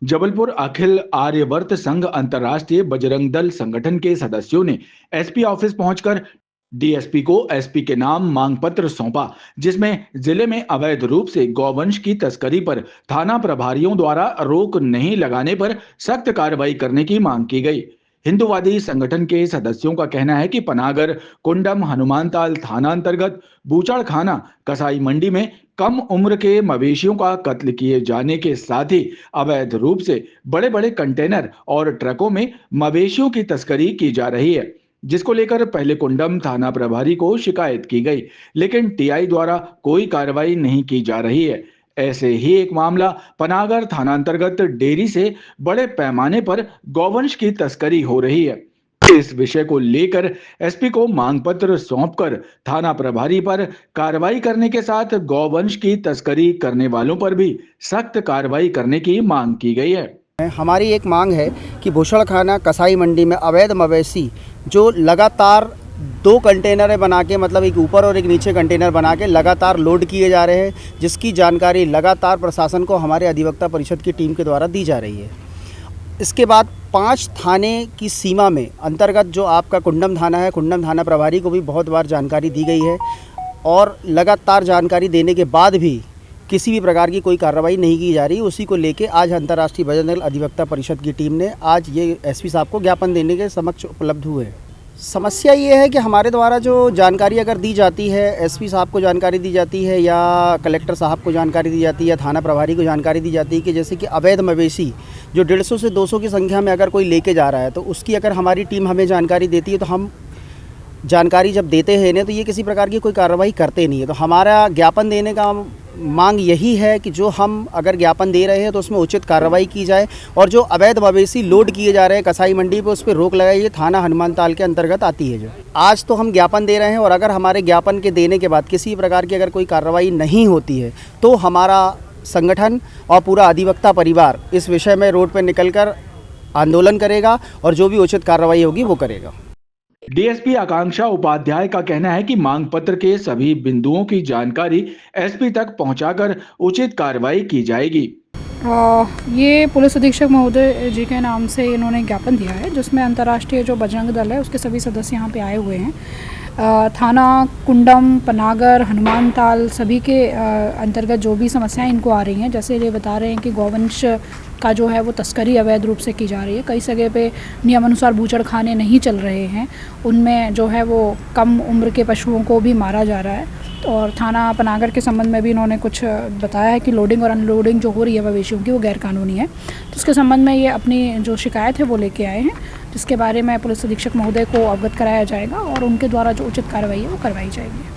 जबलपुर अखिल आर्यवर्त संघ अंतर्राष्ट्रीय बजरंग दल संगठन के सदस्यों ने एसपी ऑफिस पहुंचकर डीएसपी को एसपी के नाम मांग पत्र सौंपा, जिसमें जिले में अवैध रूप से गौवंश की तस्करी पर थाना प्रभारियों द्वारा रोक नहीं लगाने पर सख्त कार्रवाई करने की मांग की गई। हिंदुवादी संगठन के सदस्यों का कहना है कि पनागर कुंडम हनुमानताल थाना अंतर्गत बूचड़ खाना कसाई मंडी में कम उम्र के मवेशियों का कत्ल किए जाने के साथ ही अवैध रूप से बड़े बड़े कंटेनर और ट्रकों में मवेशियों की तस्करी की जा रही है, जिसको लेकर पहले कुंडम थाना प्रभारी को शिकायत की गई, लेकिन टीआई द्वारा कोई कार्रवाई नहीं की जा रही है। ऐसे ही एक मामला पनागर थाना अंतर्गत डेयरी से बड़े पैमाने पर गौवंश की तस्करी हो रही है। इस विषय को लेकर एसपी को मांग पत्र सौंपकर थाना प्रभारी पर कार्रवाई करने के साथ गौवंश की तस्करी करने वालों पर भी सख्त कार्रवाई करने की मांग की गई है। हमारी एक मांग है कि भूषणखाना कसाई मंडी में अवैध मवेशी जो लगातार 2 कंटेनर बना के, मतलब एक ऊपर और एक नीचे कंटेनर बना के लगातार लोड किए जा रहे हैं, जिसकी जानकारी लगातार प्रशासन को हमारे अधिवक्ता परिषद की टीम के द्वारा दी जा रही है। इसके बाद 5 थाने की सीमा में अंतर्गत जो आपका कुंडम थाना है, कुंडम थाना प्रभारी को भी बहुत बार जानकारी दी गई है और लगातार जानकारी देने के बाद भी किसी भी प्रकार की कोई कार्रवाई नहीं की जा रही। उसी को लेके आज अंतर्राष्ट्रीय बजरंग दल अधिवक्ता परिषद की टीम ने आज ये एसपी साहब को ज्ञापन देने के समक्ष उपलब्ध हुए। समस्या ये है कि हमारे द्वारा जो जानकारी अगर दी जाती है, एसपी साहब को जानकारी दी जाती है या कलेक्टर साहब को जानकारी दी जाती है या थाना प्रभारी को जानकारी दी जाती है कि जैसे कि अवैध मवेशी जो 150 से 200 की संख्या में अगर कोई लेके जा रहा है, तो उसकी अगर हमारी टीम हमें जानकारी देती है तो हम जानकारी जब देते हैं इन्हें तो ये किसी प्रकार की कोई कार्रवाई करते नहीं है। तो हमारा ज्ञापन देने का मांग यही है कि जो हम अगर ज्ञापन दे रहे हैं तो उसमें उचित कार्रवाई की जाए और जो अवैध मवेशी लोड किए जा रहे हैं कसाई मंडी पे, उस पर रोक लगाई। ये थाना हनुमानताल के अंतर्गत आती है। जो आज तो हम ज्ञापन दे रहे हैं और अगर हमारे ज्ञापन के देने के बाद किसी प्रकार की अगर कोई कार्रवाई नहीं होती है तो हमारा संगठन और पूरा अधिवक्ता परिवार इस विषय में रोड पर निकलकर आंदोलन करेगा और जो भी उचित कार्रवाई होगी वो करेगा। डीएसपी आकांक्षा उपाध्याय का कहना है कि मांग पत्र के सभी बिंदुओं की जानकारी एसपी तक पहुंचाकर उचित कार्रवाई की जाएगी। ये पुलिस अधीक्षक महोदय जी के नाम से इन्होंने ज्ञापन दिया है, जिसमें अंतर्राष्ट्रीय जो बजरंग दल है उसके सभी सदस्य यहाँ पे आए हुए हैं। थाना कुंडम, पनागर, हनुमानताल सभी के अंतर्गत जो भी समस्याएं इनको आ रही हैं, जैसे ये बता रहे हैं कि गौवंश का जो है वो तस्करी अवैध रूप से की जा रही है। कई जगह पे नियमानुसार बूचड़ खाने नहीं चल रहे हैं, उनमें जो है वो कम उम्र के पशुओं को भी मारा जा रहा है। और थाना पनागर के संबंध में भी इन्होंने कुछ बताया है कि लोडिंग और अनलोडिंग जो हो रही है मवेशियों की वो गैरकानूनी है। तो इसके संबंध में ये अपनी जो शिकायत है वो लेके आए हैं, जिसके बारे में पुलिस अधीक्षक महोदय को अवगत कराया जाएगा और उनके द्वारा जो उचित कार्रवाई है वो करवाई जाएगी।